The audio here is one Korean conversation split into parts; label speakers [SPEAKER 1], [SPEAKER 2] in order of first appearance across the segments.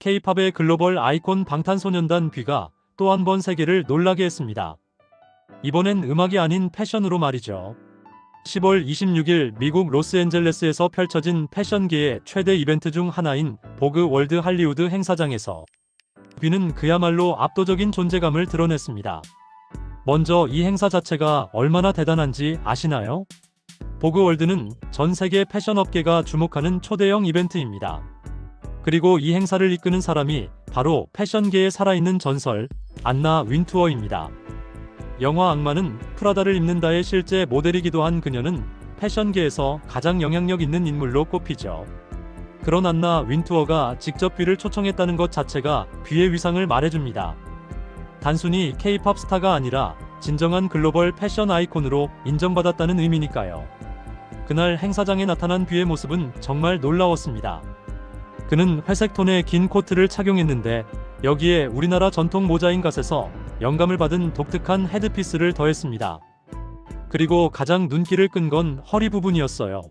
[SPEAKER 1] K-팝의 글로벌 아이콘 방탄소년단 뷔가 또 한 번 세계를 놀라게 했습니다. 이번엔 음악이 아닌 패션으로 말이죠. 10월 26일 미국 로스앤젤레스에서 펼쳐진 패션계의 최대 이벤트 중 하나인 보그 월드 할리우드 행사장에서 뷔는 그야말로 압도적인 존재감을 드러냈습니다. 먼저 이 행사 자체가 얼마나 대단한지 아시나요? 보그 월드는 전 세계 패션 업계가 주목하는 초대형 이벤트입니다. 그리고 이 행사를 이끄는 사람이 바로 패션계의 살아있는 전설, 안나 윈투어입니다. 영화 악마는 프라다를 입는다의 실제 모델이기도 한 그녀는 패션계에서 가장 영향력 있는 인물로 꼽히죠. 그런 안나 윈투어가 직접 뷔를 초청했다는 것 자체가 뷔의 위상을 말해줍니다. 단순히 K-팝 스타가 아니라 진정한 글로벌 패션 아이콘으로 인정받았다는 의미니까요. 그날 행사장에 나타난 뷔의 모습은 정말 놀라웠습니다. 그는 회색 톤의 긴 코트를 착용했는데 여기에 우리나라 전통 모자인 갓에서 영감을 받은 독특한 헤드피스를 더했습니다. 그리고 가장 눈길을 끈 건 허리 부분이었어요.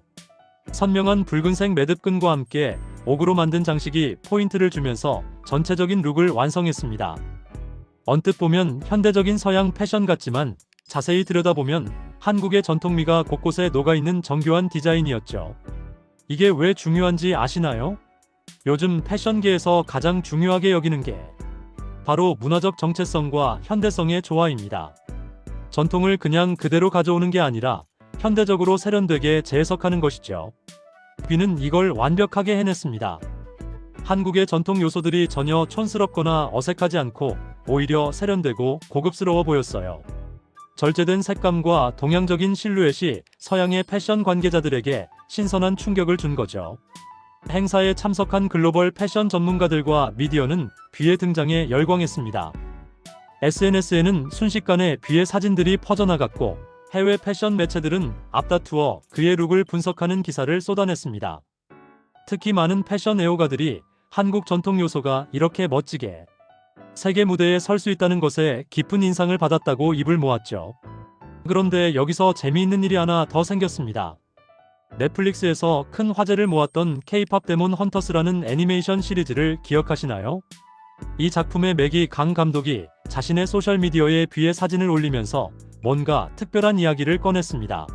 [SPEAKER 1] 선명한 붉은색 매듭끈과 함께 옥으로 만든 장식이 포인트를 주면서 전체적인 룩을 완성했습니다. 언뜻 보면 현대적인 서양 패션 같지만 자세히 들여다보면 한국의 전통미가 곳곳에 녹아있는 정교한 디자인이었죠. 이게 왜 중요한지 아시나요? 요즘 패션계에서 가장 중요하게 여기는 게 바로 문화적 정체성과 현대성의 조화입니다. 전통을 그냥 그대로 가져오는 게 아니라 현대적으로 세련되게 재해석하는 것이죠. 뷔는 이걸 완벽하게 해냈습니다. 한국의 전통 요소들이 전혀 촌스럽거나 어색하지 않고 오히려 세련되고 고급스러워 보였어요. 절제된 색감과 동양적인 실루엣이 서양의 패션 관계자들에게 신선한 충격을 준 거죠. 행사에 참석한 글로벌 패션 전문가들과 미디어는 뷔의 등장에 열광했습니다. SNS에는 순식간에 뷔의 사진들이 퍼져나갔고 해외 패션 매체들은 앞다투어 그의 룩을 분석하는 기사를 쏟아냈습니다. 특히 많은 패션 애호가들이 한국 전통 요소가 이렇게 멋지게 세계 무대에 설 수 있다는 것에 깊은 인상을 받았다고 입을 모았죠. 그런데 여기서 재미있는 일이 하나 더 생겼습니다. 넷플릭스에서 큰 화제를 모았던 K-팝 데몬 헌터스라는 애니메이션 시리즈를 기억하시나요? 이 작품의 매기 강 감독이 자신의 소셜미디어에 뷔의 사진을 올리면서 뭔가 특별한 이야기를 꺼냈습니다.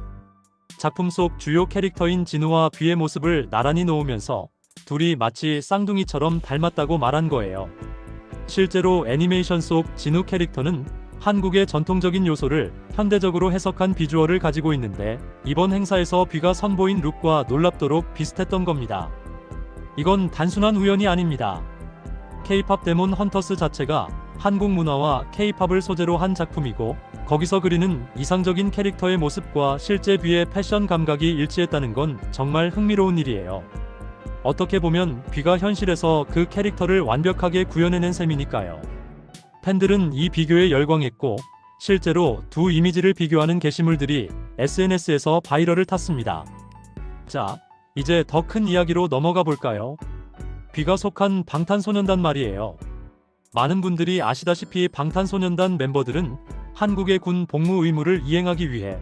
[SPEAKER 1] 작품 속 주요 캐릭터인 진우와 뷔의 모습을 나란히 놓으면서 둘이 마치 쌍둥이처럼 닮았다고 말한 거예요. 실제로 애니메이션 속 진우 캐릭터는 한국의 전통적인 요소를 현대적으로 해석한 비주얼을 가지고 있는데 이번 행사에서 뷔가 선보인 룩과 놀랍도록 비슷했던 겁니다. 이건 단순한 우연이 아닙니다. K-팝 데몬 헌터스 자체가 한국 문화와 K-팝을 소재로 한 작품이고 거기서 그리는 이상적인 캐릭터의 모습과 실제 뷔의 패션 감각이 일치했다는 건 정말 흥미로운 일이에요. 어떻게 보면 뷔가 현실에서 그 캐릭터를 완벽하게 구현해낸 셈이니까요. 팬들은 이 비교에 열광했고 실제로 두 이미지를 비교하는 게시물들이 SNS에서 바이럴을 탔습니다. 자, 이제 더 큰 이야기로 넘어가 볼까요? 뷔가 속한 방탄소년단 말이에요. 많은 분들이 아시다시피 방탄소년단 멤버들은 한국의 군 복무 의무를 이행하기 위해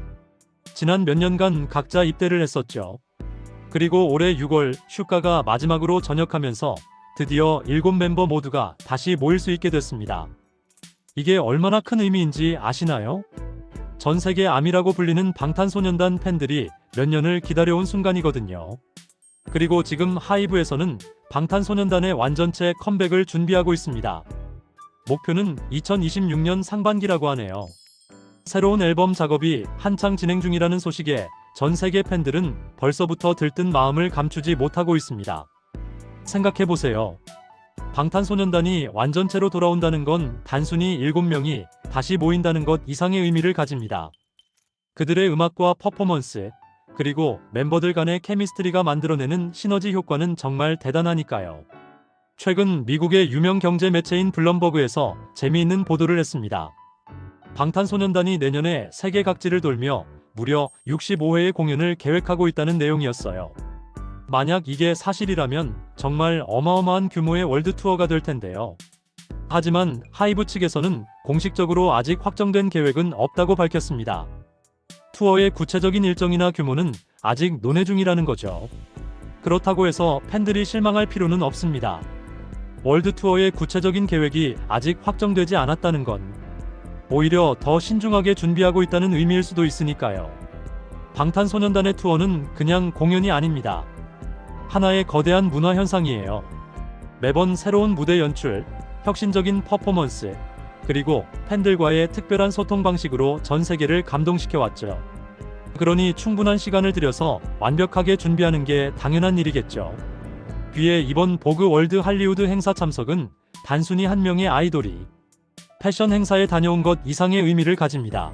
[SPEAKER 1] 지난 몇 년간 각자 입대를 했었죠. 그리고 올해 6월 슈가가 마지막으로 전역하면서 드디어 7멤버 모두가 다시 모일 수 있게 됐습니다. 이게 얼마나 큰 의미인지 아시나요? 전 세계 아미라고 불리는 방탄소년단 팬들이 몇 년을 기다려온 순간이거든요. 그리고 지금 하이브에서는 방탄소년단의 완전체 컴백을 준비하고 있습니다. 목표는 2026년 상반기라고 하네요. 새로운 앨범 작업이 한창 진행 중이라는 소식에 전 세계 팬들은 벌써부터 들뜬 마음을 감추지 못하고 있습니다. 생각해보세요. 방탄소년단이 완전체로 돌아온다는 건 단순히 7명이 다시 모인다는 것 이상의 의미를 가집니다. 그들의 음악과 퍼포먼스, 그리고 멤버들 간의 케미스트리가 만들어내는 시너지 효과는 정말 대단하니까요. 최근 미국의 유명 경제 매체인 블럼버그에서 재미있는 보도를 했습니다. 방탄소년단이 내년에 세계 각지를 돌며 무려 65회의 공연을 계획하고 있다는 내용이었어요. 만약 이게 사실이라면 정말 어마어마한 규모의 월드 투어가 될 텐데요. 하지만 하이브 측에서는 공식적으로 아직 확정된 계획은 없다고 밝혔습니다. 투어의 구체적인 일정이나 규모는 아직 논의 중이라는 거죠. 그렇다고 해서 팬들이 실망할 필요는 없습니다. 월드 투어의 구체적인 계획이 아직 확정되지 않았다는 건 오히려 더 신중하게 준비하고 있다는 의미일 수도 있으니까요. 방탄소년단의 투어는 그냥 공연이 아닙니다. 하나의 거대한 문화 현상이에요. 매번 새로운 무대 연출, 혁신적인 퍼포먼스, 그리고 팬들과의 특별한 소통 방식으로 전 세계를 감동시켜왔죠. 그러니 충분한 시간을 들여서 완벽하게 준비하는 게 당연한 일이겠죠. 뷔의 이번 보그 월드 할리우드 행사 참석은 단순히 한 명의 아이돌이 패션 행사에 다녀온 것 이상의 의미를 가집니다.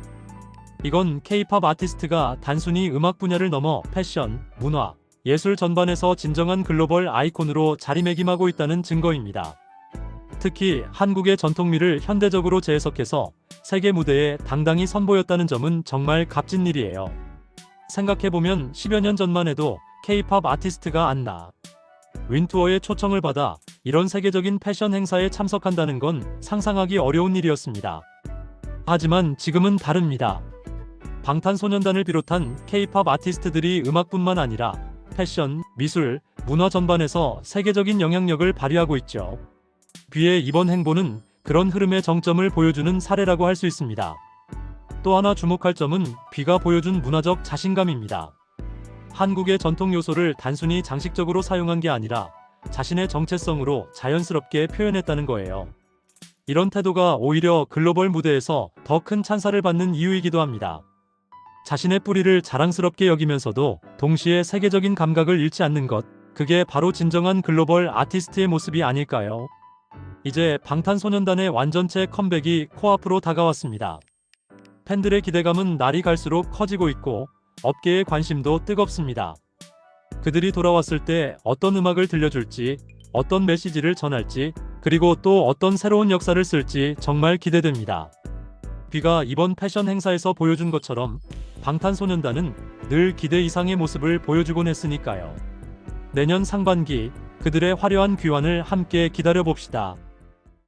[SPEAKER 1] 이건 K-팝 아티스트가 단순히 음악 분야를 넘어 패션, 문화, 예술 전반에서 진정한 글로벌 아이콘으로 자리매김하고 있다는 증거입니다. 특히 한국의 전통미를 현대적으로 재해석해서 세계 무대에 당당히 선보였다는 점은 정말 값진 일이에요. 생각해보면 10여 년 전만 해도 K-팝 아티스트가 안나 윈투어의 초청을 받아 이런 세계적인 패션 행사에 참석한다는 건 상상하기 어려운 일이었습니다. 하지만 지금은 다릅니다. 방탄소년단을 비롯한 K-팝 아티스트들이 음악뿐만 아니라 패션, 미술, 문화 전반에서 세계적인 영향력을 발휘하고 있죠. 뷔의 이번 행보는 그런 흐름의 정점을 보여주는 사례라고 할 수 있습니다. 또 하나 주목할 점은 뷔가 보여준 문화적 자신감입니다. 한국의 전통 요소를 단순히 장식적으로 사용한 게 아니라 자신의 정체성으로 자연스럽게 표현했다는 거예요. 이런 태도가 오히려 글로벌 무대에서 더 큰 찬사를 받는 이유이기도 합니다. 자신의 뿌리를 자랑스럽게 여기면서도 동시에 세계적인 감각을 잃지 않는 것, 그게 바로 진정한 글로벌 아티스트의 모습이 아닐까요? 이제 방탄소년단의 완전체 컴백이 코앞으로 다가왔습니다. 팬들의 기대감은 날이 갈수록 커지고 있고 업계의 관심도 뜨겁습니다. 그들이 돌아왔을 때 어떤 음악을 들려줄지, 어떤 메시지를 전할지, 그리고 또 어떤 새로운 역사를 쓸지 정말 기대됩니다. 뷔가 이번 패션 행사에서 보여준 것처럼 방탄소년단은 늘 기대 이상의 모습을 보여주곤 했으니까요. 내년 상반기 그들의 화려한 귀환을 함께 기다려봅시다.